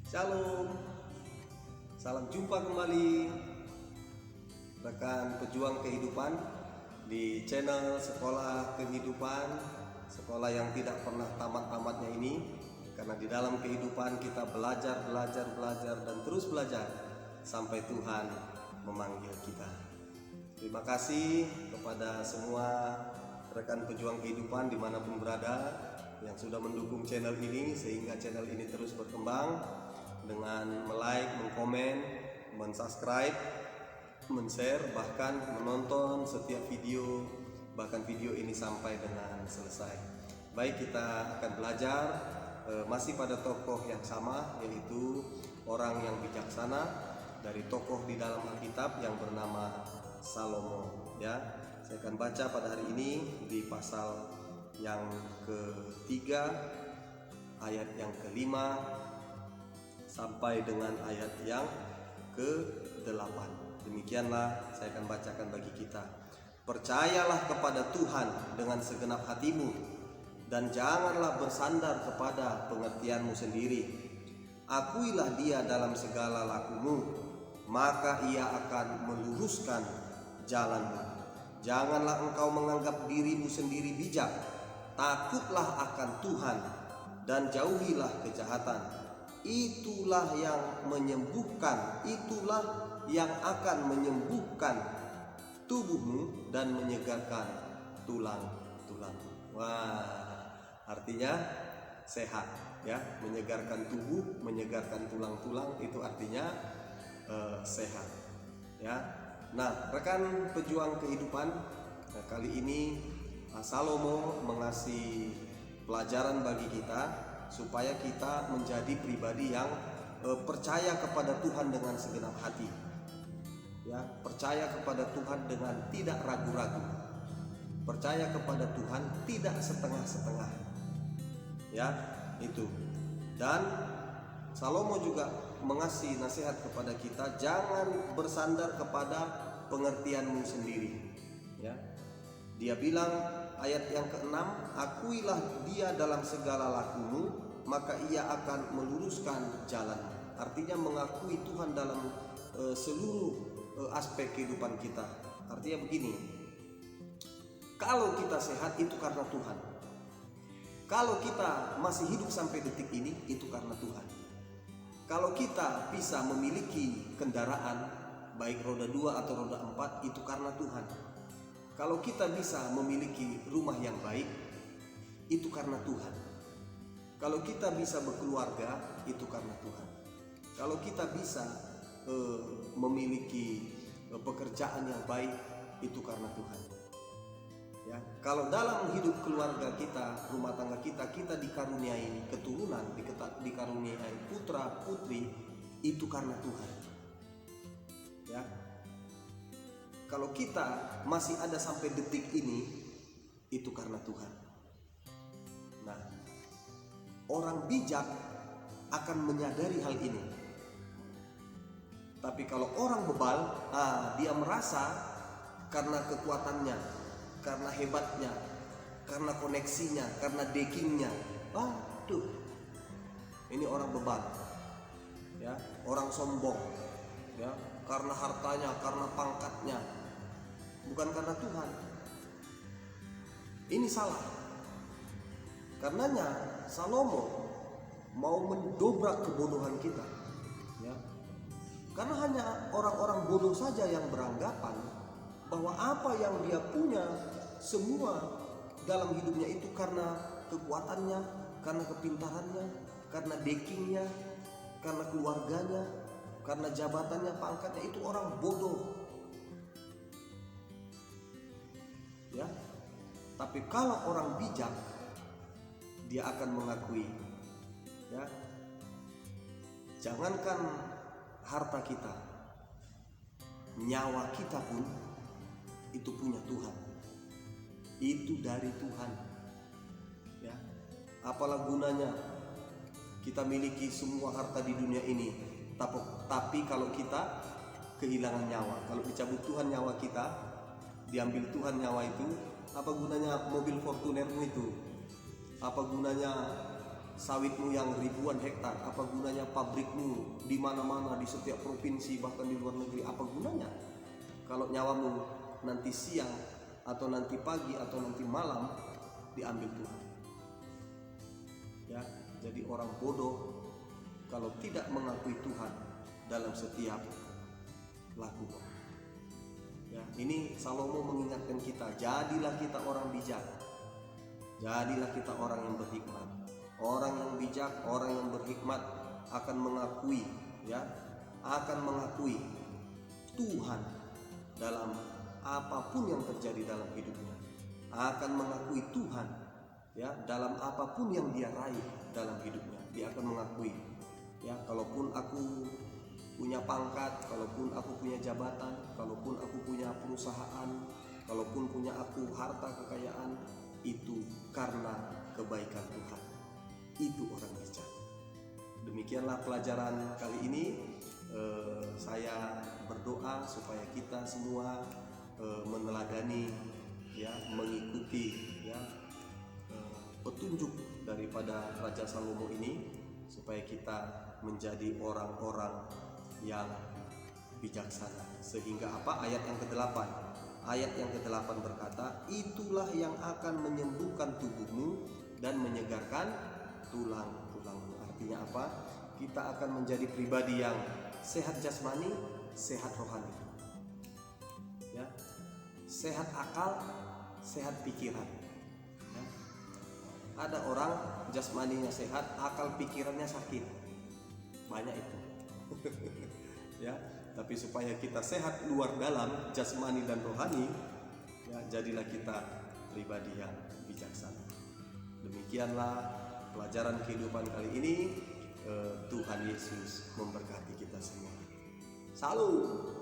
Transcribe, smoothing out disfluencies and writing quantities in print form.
Shalom, salam jumpa kembali rekan pejuang kehidupan di channel Sekolah Kehidupan, sekolah yang tidak pernah tamat-tamatnya ini. Karena di dalam kehidupan kita belajar dan terus belajar sampai Tuhan memanggil kita. Terima kasih kepada semua rekan pejuang kehidupan dimanapun berada yang sudah mendukung channel ini sehingga channel ini terus berkembang dengan like, mengkomen, mensubscribe, men-share, bahkan menonton setiap video, bahkan video ini sampai dengan selesai. Baik, kita akan belajar masih pada tokoh yang sama, yaitu orang yang bijaksana dari tokoh di dalam Alkitab yang bernama Salomo. Ya, saya akan baca pada hari ini di pasal yang ketiga, ayat yang kelima sampai dengan ayat yang ke-8. Demikianlah saya akan bacakan bagi kita. Percayalah kepada Tuhan dengan segenap hatimu dan janganlah bersandar kepada pengertianmu sendiri. Akuilah Dia dalam segala lakumu, maka Ia akan meluruskan jalanmu. Janganlah engkau menganggap dirimu sendiri bijak. Takutlah akan Tuhan dan jauhilah kejahatan. Itulah yang menyembuhkan, itulah yang akan menyembuhkan tubuhmu dan menyegarkan tulang-tulangmu. Wah, artinya sehat, ya, menyegarkan tubuh, menyegarkan tulang-tulang, itu artinya sehat, ya. Nah, rekan pejuang kehidupan, kali ini Salomo mengasih pelajaran bagi kita supaya kita menjadi pribadi yang percaya kepada Tuhan dengan segenap hati, ya, percaya kepada Tuhan dengan tidak ragu-ragu, percaya kepada Tuhan tidak setengah-setengah, ya, itu. Dan Salomo juga mengasih nasihat kepada kita, jangan bersandar kepada pengertianmu sendiri, ya. Dia bilang ayat yang ke-6, akuilah Dia dalam segala lakumu, maka Ia akan meluruskan jalan. Artinya mengakui Tuhan dalam seluruh aspek kehidupan kita. Artinya begini, kalau kita sehat itu karena Tuhan. Kalau kita masih hidup sampai detik ini itu karena Tuhan. Kalau kita bisa memiliki kendaraan baik roda 2 atau roda 4 itu karena Tuhan. Kalau kita bisa memiliki rumah yang baik, itu karena Tuhan. Kalau kita bisa berkeluarga, itu karena Tuhan. Kalau kita bisa memiliki pekerjaan yang baik, itu karena Tuhan. Ya, kalau dalam hidup keluarga kita, rumah tangga kita, kita dikaruniai keturunan, dikaruniai putra putri, itu karena Tuhan. Ya. Kalau kita masih ada sampai detik ini, itu karena Tuhan. Nah, orang bijak akan menyadari hal ini. Tapi kalau orang bebal, dia merasa karena kekuatannya, karena hebatnya, karena koneksinya, karena deckingnya, waduh, ini orang bebal, ya, orang sombong, ya, karena hartanya, karena pangkatnya, bukan karena Tuhan. Ini salah. Karenanya Salomo mau mendobrak kebodohan kita, ya. Karena hanya orang-orang bodoh saja yang beranggapan bahwa apa yang dia punya semua dalam hidupnya itu karena kekuatannya, karena kepintarannya, karena backingnya, karena keluarganya, karena jabatannya, pangkatnya. Itu orang bodoh, ya. Tapi kalau orang bijak, dia akan mengakui, ya, jangankan harta kita, nyawa kita pun itu punya Tuhan, itu dari Tuhan, ya. Apalah gunanya kita miliki semua harta di dunia ini, tapi kalau kita kehilangan nyawa, kalau dicabut Tuhan nyawa kita, diambil Tuhan nyawa itu, apa gunanya mobil Fortunermu itu? Apa gunanya sawitmu yang ribuan hektar? Apa gunanya pabrikmu di mana-mana, di setiap provinsi, bahkan di luar negeri? Apa gunanya kalau nyawamu nanti siang atau nanti pagi atau nanti malam diambil Tuhan? Ya, jadi orang bodoh kalau tidak mengakui Tuhan dalam setiap laku. Ya, ini Salomo mengingatkan kita, jadilah kita orang bijak. Jadilah kita orang yang berhikmat. Orang yang bijak, orang yang berhikmat akan mengakui, ya, akan mengakui Tuhan dalam apapun yang terjadi dalam hidupnya. Akan mengakui Tuhan, ya, dalam apapun yang dia raih dalam hidupnya. Dia akan mengakui, ya, kalaupun aku punya pangkat, kalaupun aku punya jabatan, kalaupun aku punya perusahaan, kalaupun punya aku harta kekayaan, itu karena kebaikan Tuhan. Itu orang bijak. Demikianlah pelajaran kali ini. Saya berdoa supaya kita semua meneladani, ya, mengikuti, ya, petunjuk daripada Raja Salomo ini, supaya kita menjadi orang-orang yang bijaksana. Sehingga apa? Ayat yang ke-8. Ayat yang ke-8 berkata, itulah yang akan menyembuhkan tubuhmu dan menyegarkan tulang-tulangmu. Artinya apa? Kita akan menjadi pribadi yang sehat jasmani, sehat rohani, ya, sehat akal, sehat pikiran. Ya. Ada orang jasmaninya sehat, akal pikirannya sakit. Banyak itu. Ya, tapi supaya kita sehat luar dalam, jasmani dan rohani, ya, jadilah kita pribadi yang bijaksana. Demikianlah pelajaran kehidupan kali ini. Tuhan Yesus memberkati kita semua. Salam.